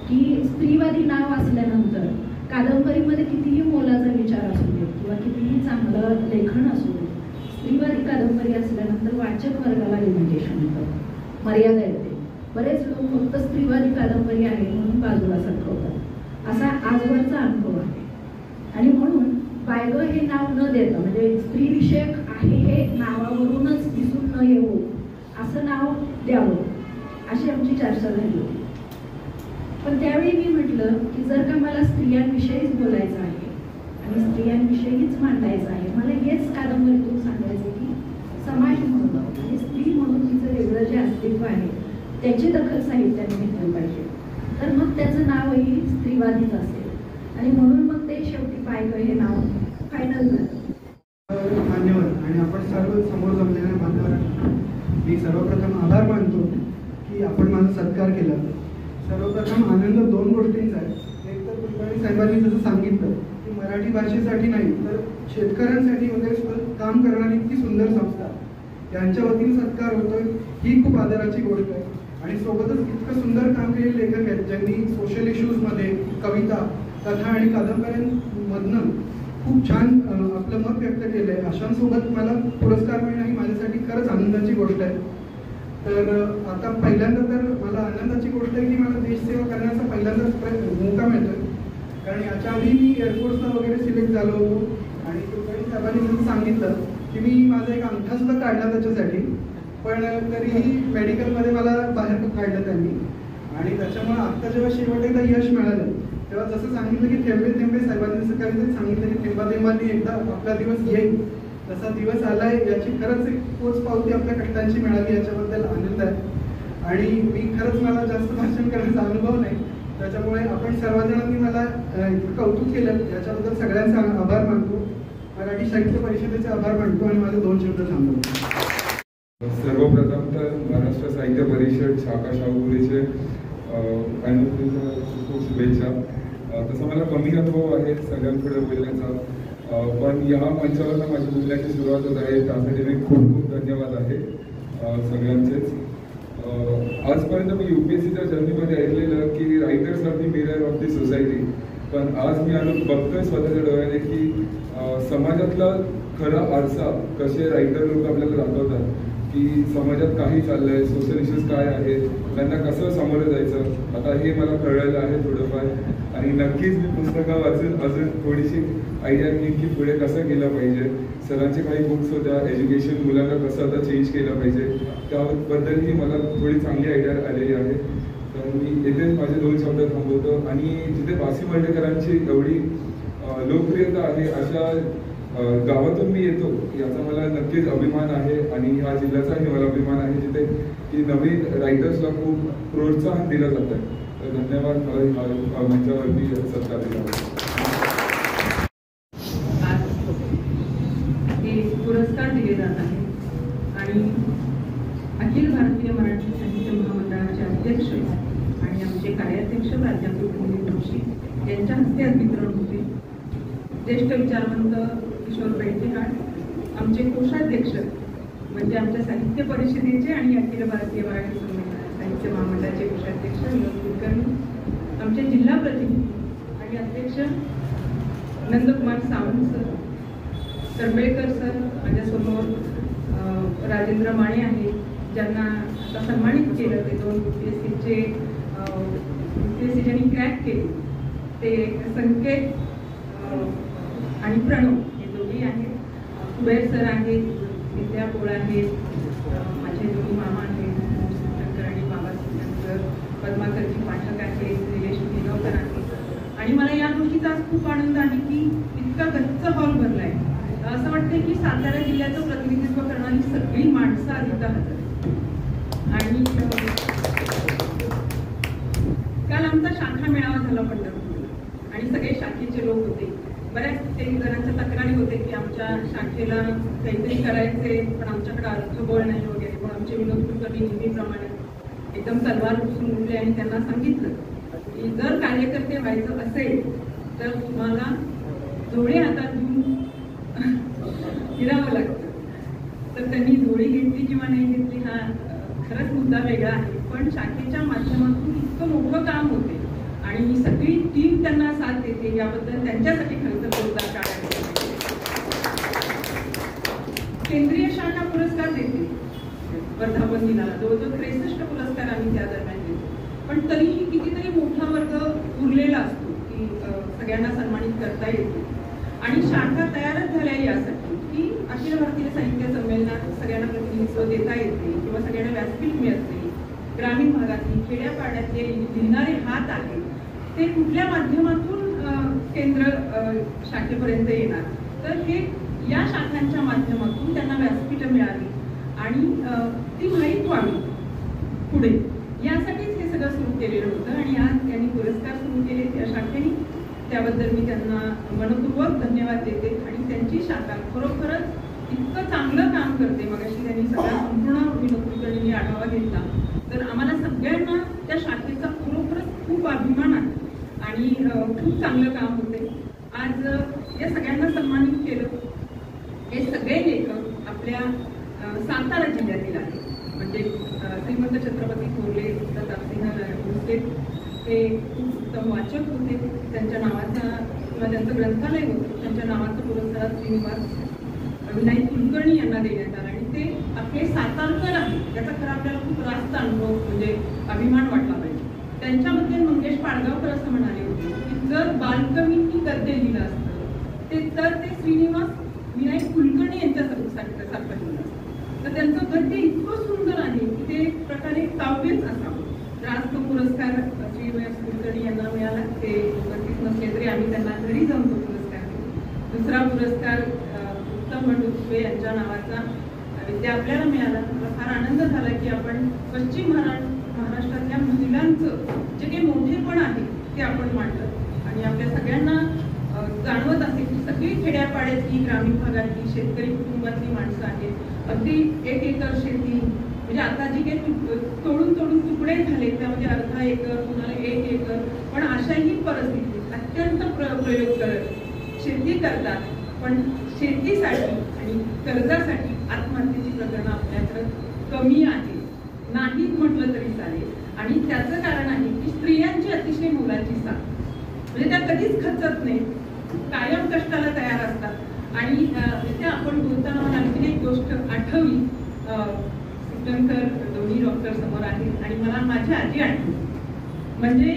की स्त्रीवादी नाव असल्यानंतर कादंबरीमध्ये कितीही मोलाचा विचार असू दे किंवा कितीही चांगलं लेखन असू दे, स्त्रीवादी कादंबरी असल्यानंतर वाचक वर्गाला लिमिटेशन होतं, मर्यादा येते. बरेच लोक फक्त स्त्रीवादी कादंबरी आहे म्हणून बाजूला सरकवतात, असा आजवरचा अनुभव आहे. आणि म्हणून बायग हे नाव न देतं, म्हणजे स्त्री विषयक आहे हे नावावरूनच दिसून न येऊ असं नाव द्यावं अशी आमची चर्चा झाली होती. पण त्यावेळी मी म्हटलं की जर का मला स्त्रियांविषयीच बोलायचं आहे आणि स्त्रियांविषयीच मांडायचं आहे, मला हेच कादंबरीतून सांगायचं की समाज म्हणून आणि स्त्री म्हणून तिचं वेगळं जे अस्तित्व आहे त्याची दखल साहित्याने घेतली पाहिजे, तर मग त्याचं नावही स्त्रीवादीच असेल आणि म्हणून मग ते शेवटी बायग हे नाव फायनल झालं. मान्यवर आणि आपण सर्व समोर जमलेल्या मान्यवरांना मी सर्वप्रथम आभार मानतो की आपण माझा सत्कार केला. सर्वप्रथम आनंद दोन गोष्टींचा आहे. एक तर कुलकर्णी साहेबांनी जसं सांगितलं की मराठी भाषेसाठी नाही तर शेतकऱ्यांसाठी वगैरे काम करणारी इतकी सुंदर संस्था, यांच्या वतीने सत्कार होतोय ही खूप आदराची गोष्ट आहे. आणि सोबतच इतकं सुंदर काम केलेले लेखक आहेत ज्यांनी सोशल इश्यूजमध्ये कविता, कथा आणि कादंबऱ्यांमधनं खूप छान आपलं मत व्यक्त केलं आहे. अशांसोबत मला पुरस्कार मिळणं ही माझ्यासाठी खरंच आनंदाची गोष्ट आहे. तर आता पहिल्यांदा तर मला आनंदाची गोष्ट आहे की मला देशसेवा करण्याचा पहिल्यांदाच मौका मिळतोय, कारण याच्या आधी मी एअरफोर्सला वगैरे सिलेक्ट झालो होतो आणि कुलकर्णी साहेबांनी जसं सांगितलं की मी माझा एक अंगठा सुद्धा काढला त्याच्यासाठी, पण तरीही मेडिकलमध्ये मला बाहेर काढलं त्यांनी. आणि त्याच्यामुळे आत्ता जेव्हा शेवट एकदा यश मिळालं तेव्हा जसं सांगितलं की थेंबे थेंबे, साहेबांनी जसं कवितेत सांगितलं की थेंबा थेंबांनी एकदा आपला दिवस येईल, तसा दिवस आलाय. याची खरंच एक पोचपावती आपल्या कष्टांची मिळाली, याच्याबद्दल आनंद आहे. आणि मी खरंच मला जास्त भाषण करण्याचा अनुभव नाही, त्याच्यामुळे आपण सर्वजणांनी मला इतकं कौतुक केलं याच्याबद्दल सगळ्यांचा आभार मानतो. मराठी साहित्य परिषदेचे आभार मानतो आणि माझे दोन शब्द थांबवतो. सर्वप्रथम तर महाराष्ट्र साहित्य परिषद शाखा शाहूपुरीचे खूप शुभेच्छा. तसा मला कमी अनुभव आहे सगळ्यांपुढे बोलण्याचा, पण या मंचावरनं माझी बोलण्याची सुरुवात होत आहे त्यासाठी मी खूप खूप धन्यवाद आहे सगळ्यांचेच. आजपर्यंत मी UPSCच्या जर्नीमध्ये ऐकलेलं की writers are the mirror of the society, पण आज मी बघतोय स्वतःच्या डोळ्याने की समाजातला खरा आरसा कसे रायटर लोक आपल्याला दाखवतात की समाजात काही चाललंय, सोशल इश्यूज काय आहेत, त्यांना कसं सामोरं जायचं. आता हे मला कळलेलं आहे थोडंफार, आणि नक्कीच मी पुस्तकं वाचून अजून थोडीशी आयडिया घेईन की पुढे कसं केलं पाहिजे. सरांचे काही बुक्स होत्या, एज्युकेशन मुलांना कसं आता चेंज केलं पाहिजे त्याबद्दलही मला थोडी चांगली आयडिया आलेली आहे. तर मी येथेच माझे दोन शब्द थांबवतो. आणि जिथे बासी वर्डेकरांची एवढी लोकप्रियता आहे अशा गावातून मी येतो याचा मला नक्कीच अभिमान आहे आणि ह्या जिल्ह्याचाही मला अभिमान आहे जिथे की नवीन रायटर्सला खूप प्रोत्साहन दिलं जातं. तर धन्यवाद, मला मंचावरती सत्कार दिला. आज हे पुरस्कार दिले जात आहे आणि अखिल भारतीय मराठी साहित्य महामंडळाचे अध्यक्ष आणि आमचे कार्याध्यक्ष प्राध्यापक दिलीप जोशी यांच्या हस्ते आज वितरण होते. ज्येष्ठ विचारवंत किशोर बेंटेहाड, आमचे कोषाध्यक्ष म्हणजे आमच्या साहित्य परिषदेचे आणि अखिल भारतीय मराठी साहित्य महामंडळाचे कोषाध्यक्ष विनोद कुलकर्णी, आमचे जिल्हा प्रतिनिधी आणि अध्यक्ष नंदकुमार सावंत सर, तरबेळकर सर माझ्यासमोर, राजेंद्र माने आहेत ज्यांना आता सन्मानित केलं. ते दोन UPSCचे ज्यांनी क्रॅक केले ते संकेत आणि प्रणव हे दोघे आहेत. कुबेर सर आहेत, विद्या पोळ आहेत, माझे दोन्ही मामा आहेत शंकर आणि बाबासाहेब, पद्माकरजी पाठक आहेत, निलेश निलवकर आहेत. आणि मला या गोष्टीचा खूप आनंद आहे की इतका गच्च हॉल भरला आहे. असं वाटतंय की सातारा जिल्ह्याचं प्रतिनिधित्व करणारी सगळी माणसं आज इथं हजर आहेत. आणि काल आमचा शाखा मेळावा झाला पंढरपूर आणि सगळे शाखेचे लोक होते. बऱ्याच काही जणांच्या तक्रारी होते की आमच्या शाखेला काहीतरी करायचे पण आमच्याकडे अर्थबळ नाही वगैरे. पण आमचे विनोद कुलकर्णी नेहमीप्रमाणे एकदम तलवार उचलून उठले आणि त्यांना सांगितलं की जर कार्यकर्ते व्हायचं असेल तर तुम्हाला जोडे हातात घेऊन फिरावं लागतं. तर त्यांनी जोडी घेतली किंवा नाही घेतली हा खरंच मुद्दा वेगळा आहे, पण शाखेच्या माध्यमातून इतकं मोठं काम होते आणि सगळी टीम त्यांना साथ देते याबद्दल त्यांच्यासाठी खरं तर जोरदार टाळ्या. केंद्रीय शाखा पुरस्कार देते वर्धापन दिनाला, जवळजवळ 63 पुरस्कार आम्ही त्या दरम्यान देतो. पण तरीही कितीतरी मोठा वर्ग उरलेला असतो की सगळ्यांना सन्मानित करता येतो. आणि शाखा तयारच झाल्या यासाठी की अखिल भारतीय साहित्य संमेलनात सगळ्यांना प्रतिनिधित्व देता येते किंवा सगळ्यांना व्यासपीठ मिळत नाही. ग्रामीण भागातली खेड्यापाड्यातले लिहिणारे हात आहेत ते कुठल्या माध्यमातून केंद्र शाखेपर्यंत येणार, तर हे या शाखांच्या माध्यमातून त्यांना व्यासपीठं मिळावी आणि ती माहीत व्हावी पुढे, यासाठीच हे सगळं सुरू केलेलं होतं. आणि आज त्यांनी पुरस्कार सुरू केले त्या शाखेने, त्याबद्दल मी त्यांना मनपूर्वक धन्यवाद देते. आणि त्यांची शाखा खरोखरच इतकं चांगलं काम करते. मगाशी त्यांनी सगळ्या संपूर्ण विनोद कुलकर्णींनी आढावा घेतला, तर आम्हाला सगळ्यांना त्या शाखेचा खरोखरच खूप अभिमान आहे आणि खूप चांगलं काम होते. आज या सगळ्यांना सन्मानित केलं. हे सगळे लेखक आपल्या सातारा जिल्ह्यातील आहेत. म्हणजे श्रीमंत छत्रपती थोरले प्रतापसिंह भोसले हे खूप उत्तम वाचक होते. त्यांच्या नावाचा किंवा त्यांचं ग्रंथालय होतं, त्यांच्या नावाचा पुरस्कार श्रीनिवास विनायक कुलकर्णी यांना देण्यात आला आणि ते आपले सातारकर आहेत. त्याचा खरं आपल्याला खूप रास्त अनुभव म्हणजे अभिमान वाटला पाहिजे. त्यांच्यामध्ये मंगेश पाडगावकर असं म्हणाले होते की जर बालकवींनी गद्य लिहिलं असतं ते श्रीनिवास विनायक कुलकर्णी यांच्यासारखं लिहिलं असतं. तर त्यांचं गद्य इतकं सुंदर आहे की ते एक प्रकारे काव्यच असावं. तर आज तो पुरस्कार श्रीनिवास कुलकर्णी यांना मिळाला. ते उपस्थित नसले तरी आम्ही त्यांना घरी जाऊन तो पुरस्कार दिला. दुसरा पुरस्कार उत्तम मंडुत्वे यांच्या नावाचा विद्या आपल्याला मिळाला. मला फार आनंद झाला की आपण पश्चिम महाराष्ट्रातल्या महिलांचं जे काही मोठेपण आहे ते आपण मांडलं. आणि आपल्या सगळ्यांना जाणवत असेल की सगळी खेड्यापाड्यातली ग्रामीण भागातली शेतकरी कुटुंबातली माणसं आहेत. अगदी 1 एकर शेती म्हणजे आता जी काही तोडून तुकडे झाले त्यामध्ये अर्धा एकर कुणाला 1 एकर, पण अशाही परिस्थितीत अत्यंत प्रयोग करत शेती करतात. पण शेतीसाठी आणि कर्जासाठी आत्महत्येची प्रकरणं आपल्याकडे कमी आहे, नाहीत म्हटलं तरी चालेल. आणि त्याचं कारण आहे की स्त्रियांची अतिशय मोलाची साथ, म्हणजे त्या कधीच खचत नाहीत, कायम कष्टाला तयार असतात. आणि त्या आपण बोलताना मला आणखी एक गोष्ट आठवली. सुटणकर दोन्ही डॉक्टर समोर आहेत आणि मला माझी आजी आठवली. म्हणजे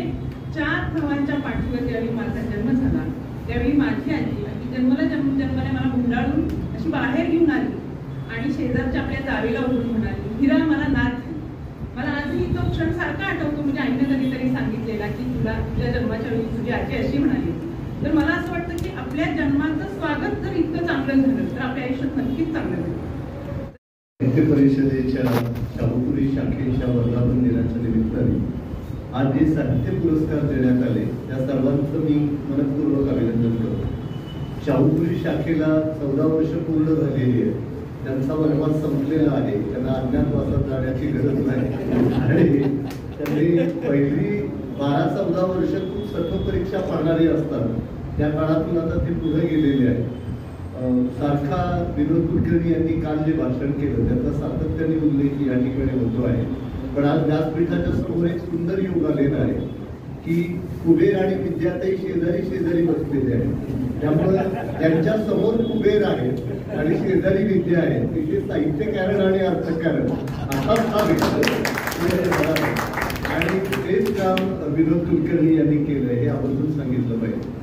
4 भावांच्या पाठीवर ज्यावेळी माझा जन्म झाला त्यावेळी माझी आजी जन्माला मला गुंडाळून अशी बाहेर घेऊन आली आणि शेजारच्या आपल्या जावेला उठून म्हणाली, हिरा मला नाच. मला आजही तो क्षण सारखा आठवतो. म्हणजे आईने कधीतरी सांगितलेला की तुझ्या जन्माच्या वेळी तुझी आजी अशी म्हणाली. तर मला असं वाटतं की आपल्या जन्माचं स्वागत जर इतकं चांगलं झालं तर आपल्या आयुष्यात नक्कीच चांगलं झालं. साहित्य परिषदेच्या शाहूपुरी शाखेच्या वर्धापन दिनाच्या निमित्ताने आज जे साहित्य पुरस्कार देण्यात आले त्या सर्वांचं मी मनपूर्वक अभिनंदन करतो. शाहूपुरी शाखेला 14 वर्ष पूर्ण झालेली आहे. त्यांचा वनवास संपलेला आहे. त्यांना अज्ञातवासात जाण्याची गरज नाही आणि त्यांनी पहिली 12-14 वर्ष खूप सखत परीक्षा पाडणारी असतात. त्या काळातून आता ते पुढे गेलेले आहेत. सारखा विनोद कुलकर्णी यांनी काल जे भाषण केलं त्याचा सातत्याने उल्लेख या ठिकाणी होतो आहे. पण आज व्यासपीठाच्या समोर एक सुंदर योग आलेला आहे की कुबेर आणि विद्याताई शेजारी बसलेले आहेत. त्यामुळे त्यांच्या समोर कुबेर आहे आणि शेजारी विद्या आहे. तिथे साहित्यकारण आणि अर्थकारण असाच हा विषय आणि तेच काम विनोद कुलकर्णी यांनी केलं हे आवर्जून सांगितलं पाहिजे.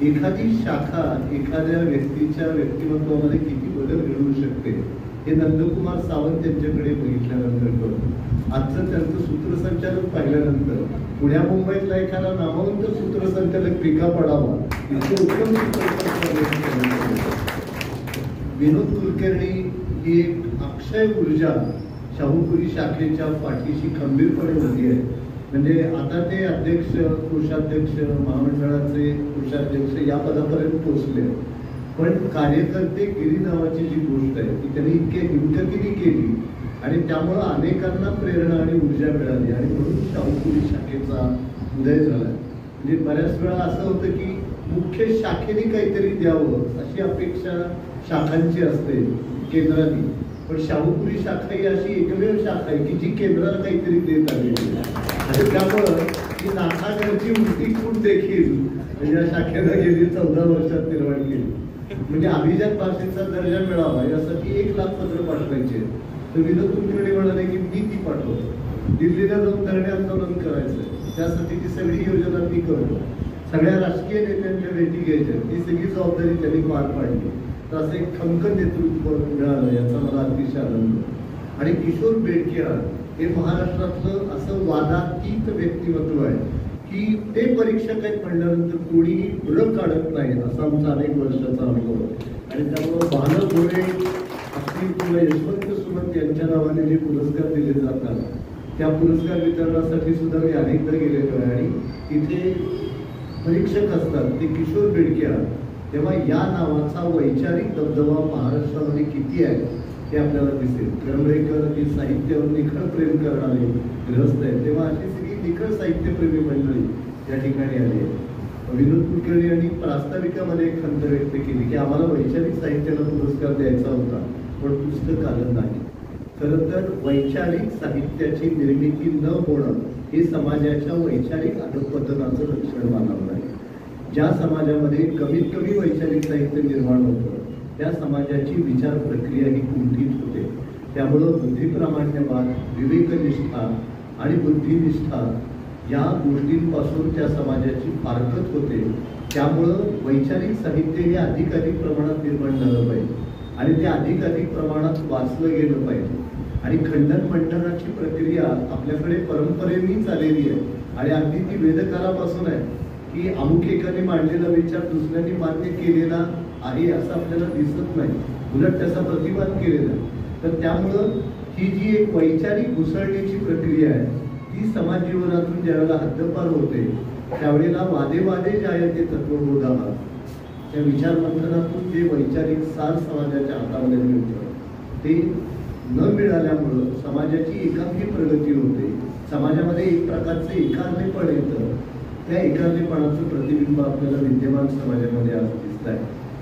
एखादी शाखा एखाद्या व्यक्तीच्या व्यक्तिमत्वामध्ये किती बदल घडवू शकते हे नंदकुमार सावंत यांच्याकडे बघितल्यानंतर कळतं. आजचं त्यांचं सूत्रसंचालन पाहिल्यानंतर पुण्या मुंबईतला एखादा नामवंत सूत्रसंचालक पिका पडावा इतकं उत्तम सूत्रसंचालन. विनोद कुलकर्णी ही एक अक्षय ऊर्जा शाहूपुरी शाखेच्या पाठीशी खंबीरपणे उभी आहे. म्हणजे आता ते अध्यक्ष, कोषाध्यक्ष, महामंडळाचे कोषाध्यक्ष या पदापर्यंत पोहोचले. पण कार्यकर्ते गिरी नावाची जी गोष्ट आहे ती त्यांनी इतके हिमतीने केली आणि त्यामुळं अनेकांना प्रेरणा आणि ऊर्जा मिळाली आणि म्हणून शाहूपुरी शाखेचा उदय झाला. म्हणजे बऱ्याच वेळा असं होतं की मुख्य शाखेने काहीतरी द्यावं अशी अपेक्षा शाखांची असते केंद्राने. पण शाहूपुरी शाखा ही अशी एकमेव शाखा आहे की जी केंद्राला काहीतरी देत आलेली आहे. त्यामुळं ही नाथागरची उलटी फूट देखील या शाखेनं गेली 14 वर्षात निर्माण केली. म्हणजे अभिजात भाषेचा दर्जा मिळावा यासाठी 1 लाख पत्र पाठवायचे. तर विनोद कुलकर्णी म्हणाले की मी ती पाठवतो. दिल्लीला जाऊन धरणे आंदोलन करायचं त्यासाठी ती सगळी योजना मी करतो. सगळ्या राजकीय नेत्यांच्या भेटी घ्यायच्या, ही सगळी जबाबदारी त्यांनी पार पाडली. तर असं एक खमखम नेतृत्व मिळालं याचा मला अतिशय आनंद. आणि किशोर बेडके हे महाराष्ट्रातलं असं वादातीत व्यक्तिमत्व आहे की ते परीक्षक आहेत म्हणल्यानंतर कोणीही फुलं काढत नाही, असा आमचा अनेक वर्षाचा अनुभव आहे. आणि त्यामुळं भानं घोडे असतील किंवा यशवंत सुमंत यांच्या नावाने जे पुरस्कार दिले जातात त्या पुरस्कार वितरणासाठी सुद्धा मी अनेकदा गेलेलो आहे. आणि तिथे परीक्षक असतात ते किशोर बेडके तेव्हा या नावाचा वैचारिक दबदबा महाराष्ट्रामध्ये किती आहे हे आपल्याला दिसेल. करंबेकर हे साहित्यावर निखळ प्रेम करणारे ग्रस्त आहेत, तेव्हा अशी सगळी निखळ साहित्यप्रेमी मंडळी या ठिकाणी आली आहे. विनोद कुलकर्णी यांनी प्रास्ताविकामध्ये एक खंत व्यक्त केली की आम्हाला वैचारिक साहित्याला पुरस्कार द्यायचा होता पण पुस्तक आलं नाही. खरं तर वैचारिक साहित्याची निर्मिती न होणं हे समाजाच्या वैचारिक अधःपतनाचं लक्षण मानलं नाही. ज्या समाजामध्ये कमीत कमी वैचारिक साहित्य निर्माण होतं त्या समाजाची विचार प्रक्रिया ही कुंठित होते. त्यामुळं बुद्धिप्रामाण्यवाद, विवेकनिष्ठा आणि बुद्धिनिष्ठा या गोष्टींपासून त्या समाजाची फारकत होते. त्यामुळं वैचारिक साहित्य हे अधिकाधिक प्रमाणात निर्माण झालं पाहिजे आणि ते अधिकाधिक प्रमाणात वाचलं गेलं पाहिजे. आणि खंडन मंडनाची प्रक्रिया आपल्याकडे परंपरेनेच आलेली आहे आणि अगदी ती वेदकालापासून आहे की अमुक एकाने मांडलेला विचार दुसऱ्यांनी मान्य केलेला आहे असं आपल्याला दिसत नाही, उलट त्याचा प्रतिवाद केलेला. तर त्यामुळं ही जी एक वैचारिक घुसळण्याची प्रक्रिया आहे ती समाज जीवनातून ज्यावेळेला हद्दपार होते त्यावेळेला वादे जायते तत्वबोधा त्या विचार मंथनातून जे वैचारिक सार समाजाच्या हातामध्ये मिळतं ते न मिळाल्यामुळं समाजाची एकांकी प्रगती होते. समाजामध्ये एक प्रकारचं एकांनीपण येतं, त्या एकांनीपणाचं प्रतिबिंब आपल्याला विद्यमान समाजामध्ये आज दिसत आहे.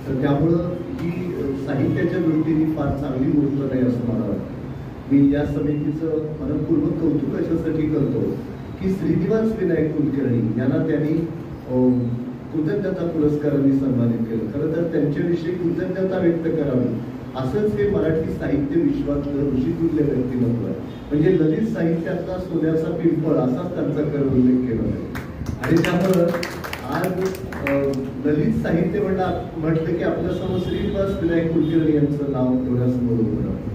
तर त्यामुळं ही साहित्याच्या दृष्टीने फार चांगली गोष्ट नाही असं मला वाटतं. मी या समितीचं मनपूर्वक कौतुक अशासाठी करतो की श्रीनिवास विनायक कुलकर्णी यांना त्यांनी कृतज्ञता पुरस्कारांनी सन्मानित केलं. खरं तर त्यांच्याविषयी कृतज्ञता व्यक्त करावी असंच हे मराठी साहित्य विश्वातलं ऋषितुल्य व्यक्तिमत्व आहे. म्हणजे ललित साहित्यातला सोन्याचा पिंपळ असाच त्यांचा कर उल्लेख केला आहे. आणि त्यामुळं आज ललित साहित्य म्हटलं की आपल्यासमोर श्रीनिवास विनायक कुलकर्णी यांचं नाव डोळ्यासमोर उभं राहतं.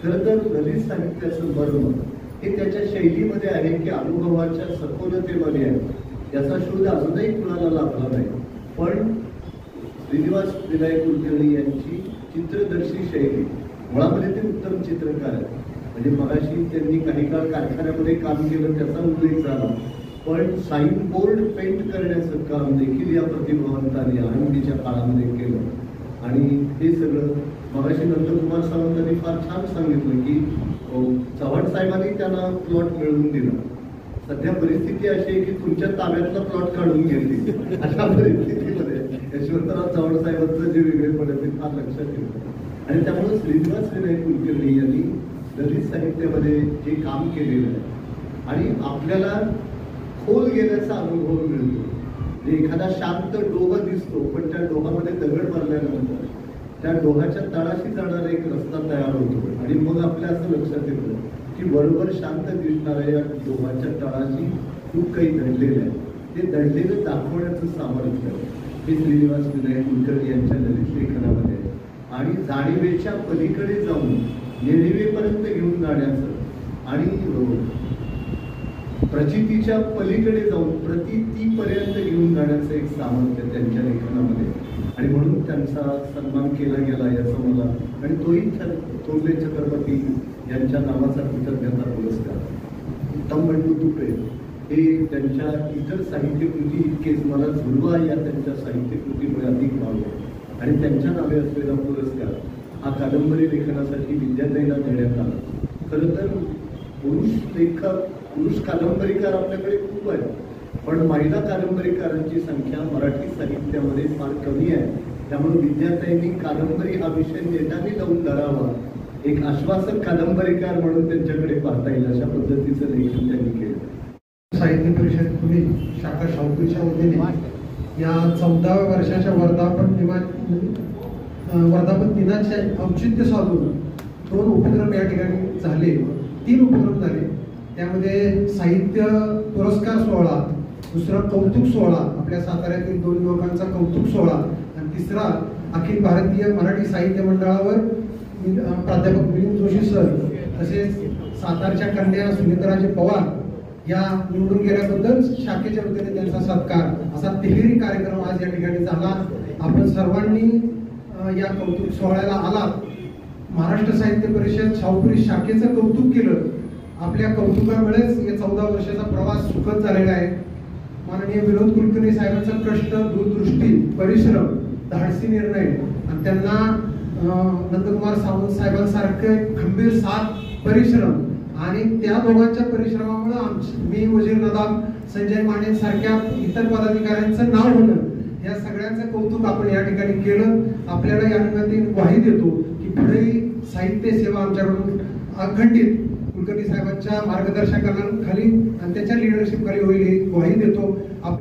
खरं तर ललित साहित्याचं मर्म हे त्याच्या शैलीमध्ये आहे की अनुभवाच्या सखोलतेमध्ये आहे. याचा शोध अजूनही कुणाला लाभला नाही. पण श्रीनिवास विनायक कुलकर्णी यांची चित्रदर्शी शैली, मुळामध्ये ते उत्तम चित्रकार आहेत. म्हणजे मगाशी त्यांनी काही काळ कारखान्यामध्ये काम केलं त्याचा उल्लेख झाला, पण साईन बोर्ड पेंट करण्याचं काम देखील या प्रतिभावंतांनी आनंदीच्या काळामध्ये केलं. आणि हे सगळं मगाशी नंदकुमार सावंतांनी फार छान सांगितलं की चव्हाण साहेबांनी त्यांना प्लॉट मिळवून दिला. सध्या परिस्थिती अशी आहे की तुमच्या ताब्यातला प्लॉट काढून घेतली. अशा परिस्थितीमध्ये यशवंतराव चव्हाण साहेबांचं जे वेगळेपण आहे ते फार लक्षात येतं. आणि त्यामुळे श्रीनिवास विनायक कुलकर्णी यांनी ललित साहित्यामध्ये जे काम केलेलं आहे आणि आपल्याला खोल गेल्याचा अनुभव मिळतो. म्हणजे एखादा शांत डोहा दिसतो पण त्या डोहामध्ये दगड मारल्यानंतर त्या डोहाच्या तळाशी जाणारा एक रस्ता तयार होतो आणि मग आपल्या असं लक्षात येतं की बरोबर शांत दिसणाऱ्या या डोहाच्या तळाशी खूप काही दडलेलं आहे. ते दडलेलं दाखवण्याचं सामर्थ्य हे श्रीनिवास विनायक कुलकर्णी यांच्या ललित लेखनामध्ये आहे. आणि जाणीवेच्या पलीकडे जाऊन नेणिवेपर्यंत घेऊन जाण्याचं आणि प्रचितीच्या पलीकडे जाऊन प्रतितीपर्यंत घेऊन जाण्याचं एक सामर्थ्य त्यांच्या लेखनामध्ये. आणि म्हणून त्यांचा सन्मान केला गेला याचं मला, आणि तोही थोरले छत्रपती यांच्या नावाचा कृतज्ञता पुरस्कार. उत्तम बंडू तुपे हे त्यांच्या इतर साहित्यकृती इतकेच मला झुलवा या त्यांच्या साहित्यकृतीमुळे अधिक भावले आणि त्यांच्या नावे असलेला पुरस्कार हा कादंबरी लेखनासाठी विद्यार्थ्यांना देण्यात आला. खरं तर पुरुष कादंबरीकार आपल्याकडे खूप आहेत, पण महिला कादंबरीकारांची संख्या मराठी साहित्यामध्ये फार कमी आहे. त्यामुळे विद्यार्थ्यांनी कादंबरी हा विषय नेटाने लावून धरावा, एक आश्वासक कादंबरीकार म्हणून त्यांच्याकडे पाहता येईल अशा पद्धतीचं लेखन त्यांनी केलं. साहित्य परिषद पुणे शाखा शाहूपुरीच्या वतीने या 14व्या वर्षाच्या वर्धापन दिनाचे औचित्य साधून 2 उपक्रम या ठिकाणी झाले. 3 उपक्रम झाले. त्यामध्ये साहित्य पुरस्कार सोहळा दुसरा कौतुक सोहळा, आपल्या साताऱ्यातील 2 युवकांचा कौतुक सोहळा, आणि तिसरा अखिल भारतीय मराठी साहित्य मंडळावर प्राध्यापक मिलिंद जोशी सर, तसेच सातारच्या कन्या सुमित्राजी पवार या निवडून गेल्याबद्दल शाखेच्या वतीने त्यांचा सत्कार, असा तिहेरी कार्यक्रम आज या ठिकाणी झाला. आपण सर्वांनी या कौतुक सोहळ्याला आलात. महाराष्ट्र साहित्य परिषद शाहूपुरी शाखेचं कौतुक केलं. आपल्या कौतुकामुळेच या 14 वर्षाचा प्रवास सुखद झालेला आहे. माननीय विनोद कुलकर्णी साहेबांचा कष्ट, दूरदृष्टी, परिश्रम, धाडसी निर्णय, आणि त्यांना नंदकुमार सावंत साहेबांसारखे खंबीर साथ, परिश्रम, आणि त्या दोघांच्या परिश्रमामुळे मी, वजीर नदाब, संजय माने सारख्या इतर पदाधिकाऱ्यांचं नाव होणं, या सगळ्यांचं कौतुक आपण या ठिकाणी केलं. आपल्याला या निमित्ताने ग्वाही देतो की पुढेही साहित्य सेवा आमच्याकडून अखंडित कुलकर्णी साहेबांच्या मार्गदर्शनाखाली आणि त्याच्या लिडरशिप खाली होईल, ही ग्वाही देतो.